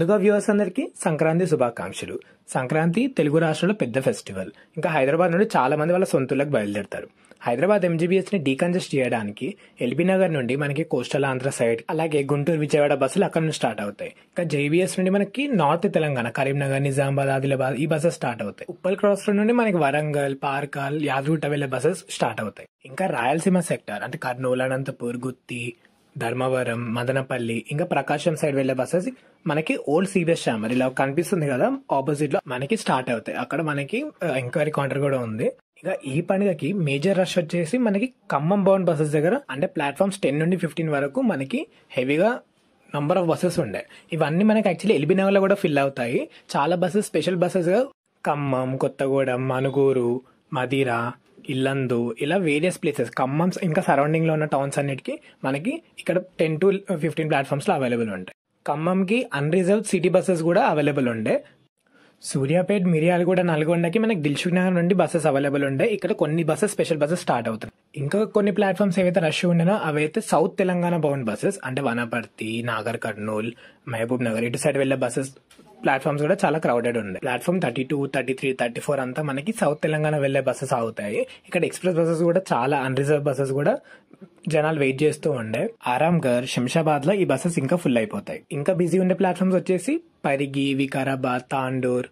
ముందుగా వ్యూవర్స్ అందరికీ సంక్రాంతి శుభాకాంక్షలు. సంక్రాంతి తెలుగు రాష్ట్రాల్లో పెద్ద ఫెస్టివల్. ఇంకా హైదరాబాద్ నుండి చాలా మంది వాళ్ళ సొంతూళ్ళకి బయలుదేరతారు. హైదరాబాద్ ఎంజీబీఎస్ ని డీకంజెస్ట్ చేయడానికి ఎల్బీ నగర్ నుండి మనకి కోస్టల్ ఆంధ్ర సైడ్, అలాగే గుంటూరు విజయవాడ బస్సులు అక్కడ నుంచి స్టార్ట్ అవుతాయి. ఇంకా జేబీఎస్ నుండి మనకి నార్త్ తెలంగాణ కరీంనగర్, నిజామాబాద్, ఆదిలాబాద్ ఈ బస్సెస్ స్టార్ట్ అవుతాయి. ఉప్పల్ క్రాస్ రోడ్ నుండి మనకి వరంగల్, పార్కాల్, యాదగిరిగుట్ట వెళ్లే బస్సెస్ స్టార్ట్ అవుతాయి. ఇంకా రాయలసీమ సెక్టర్ అంటే కర్నూలు, అనంతపూర్, గుత్తి, ధర్మవరం, మదనపల్లి, ఇంకా ప్రకాశం సైడ్ వెళ్లే బస్సెస్ మనకి ఓల్డ్ సిబిఎస్ ఛాంబర్ ఇలా కనిపిస్తుంది కదా, ఆపోజిట్ లో మనకి స్టార్ట్ అవుతాయి. అక్కడ మనకి ఎంక్వైరీ కౌంటర్ కూడా ఉంది. ఇక ఈ పండుగకి మేజర్ రష్ వచ్చేసి మనకి ఖమ్మం బౌండ్ బస్సెస్ దగ్గర, అంటే ప్లాట్ఫామ్స్ 10 నుండి 15 వరకు మనకి హెవీగా నంబర్ ఆఫ్ బస్సెస్ ఉండే. ఇవన్నీ మనకి యాక్చువల్లీ ఎల్బీ నగర్ లో కూడా ఫిల్ అవుతాయి. చాలా బస్సెస్ స్పెషల్ బస్సెస్ గా ఖమ్మం, కొత్తగూడెం, మనుగూరు, మదిర, ఇల్లందు ఇలా వేరియస్ ప్లేసెస్, ఖమ్మం ఇంకా సరౌండింగ్ లో ఉన్న టౌన్స్ అన్నిటికీ మనకి ఇక్కడ 10 to 15 ప్లాట్ఫామ్స్ లో అవైలబుల్ ఉంటాయి. ఖమ్మంకి అన్రిజర్వ్ సిటీ బస్సెస్ కూడా అవైలబుల్ ఉండే. సూర్యాపేట్, మిర్యాలగూడ, నల్గొండకి మనకి దిల్సుఖ్ నగర్ నుండి బస్సెస్ అవైలబుల్ ఉండే. ఇక్కడ కొన్ని బస్సెస్ స్పెషల్ బస్సెస్ స్టార్ట్ అవుతాయి. ఇంకా కొన్ని ప్లాట్ఫామ్స్ ఏవైతే రష్ ఉండేనో అవైతే సౌత్ తెలంగాణ బౌండ్ బస్సెస్, అంటే వనపర్తి, నాగర్ కర్నూల్, మహబూబ్ నగర్ ఇటు సైడ్ వెళ్లే బస్సెస్ ప్లాట్ఫామ్స్ కూడా చాలా క్రౌడెడ్ ఉండే. ప్లాట్ఫామ్ 32, 33, 34 అంతా మనకి సౌత్ తెలంగాణ వెళ్లే బస్సెస్ అవుతాయి. ఇక్కడ ఎక్స్ప్రెస్ బస్సెస్ కూడా చాలా, అన్రిజర్వ్ బస్సెస్ కూడా జనాలు వెయిట్ చేస్తూ ఉండే. ఆరాంఘర్, శంషాబాద్ లో ఈ బస్సెస్ ఇంకా ఫుల్ అయిపోతాయి. ఇంకా బిజీ ఉండే ప్లాట్ఫామ్స్ వచ్చేసి పరిగి, వికారాబాద్, తాండూర్,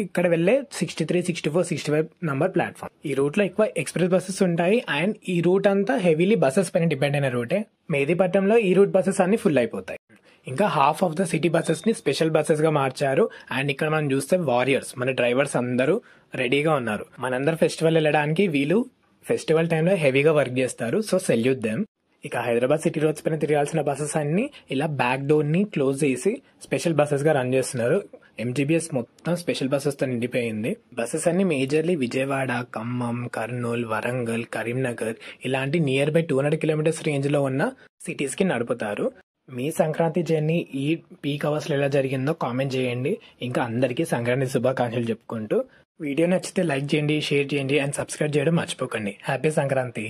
ఇక్కడ వెళ్లే 63, 64, 65 నంబర్ ప్లాట్ఫామ్. ఈ రూట్ లో ఎక్కువ ఎక్స్ప్రెస్ బస్సెస్ ఉంటాయి. అండ్ ఈ రూట్ అంతా హెవీలీ బస్సెస్ పైన డిపెండ్ అయిన రూటే. మెహదీపట్నంలో ఈ రూట్ బస్సెస్ అన్ని ఫుల్ అయిపోతాయి. ఇంకా half of the city buses ని స్పెషల్ బస్సెస్ గా మార్చారు. అండ్ ఇక్కడ మనం చూస్తే వారియర్స్, మన డ్రైవర్స్ అందరూ రెడీగా ఉన్నారు. మనందరూ ఫెస్టివల్ వెళ్ళడానికి వీళ్ళు ఫెస్టివల్ టైంలో హెవీగా వర్క్ చేస్తారు. So salute them. ఇక హైదరాబాద్ సిటీ రోడ్స్ పైన తిరగాల్సిన బస్సెస్ అన్ని ఇలా బ్యాక్ డోర్ ని క్లోజ్ చేసి స్పెషల్ బస్సెస్ గా రన్ చేస్తున్నారు. ఎంజీబీఎస్ మొత్తం స్పెషల్ బస్సెస్ తో నిండిపోయింది. బస్సెస్ అన్ని మేజర్లీ విజయవాడ, ఖమ్మం, కర్నూలు, వరంగల్, కరీంనగర్ ఇలాంటి నియర్ బై 200 కిలోమీటర్స్ రేంజ్ లో ఉన్న సిటీస్ కి నడుపుతారు. మీ సంక్రాంతి జర్నీ ఈ పీక్ అవర్స్ లో ఎలా జరిగిందో కామెంట్ చేయండి. ఇంకా అందరికీ సంక్రాంతి శుభాకాంక్షలు చెప్పుకుంటూ, వీడియో నచ్చితే లైక్ చేయండి, షేర్ చేయండి అండ్ సబ్స్క్రైబ్ చేయడం మర్చిపోకండి. హ్యాపీ సంక్రాంతి.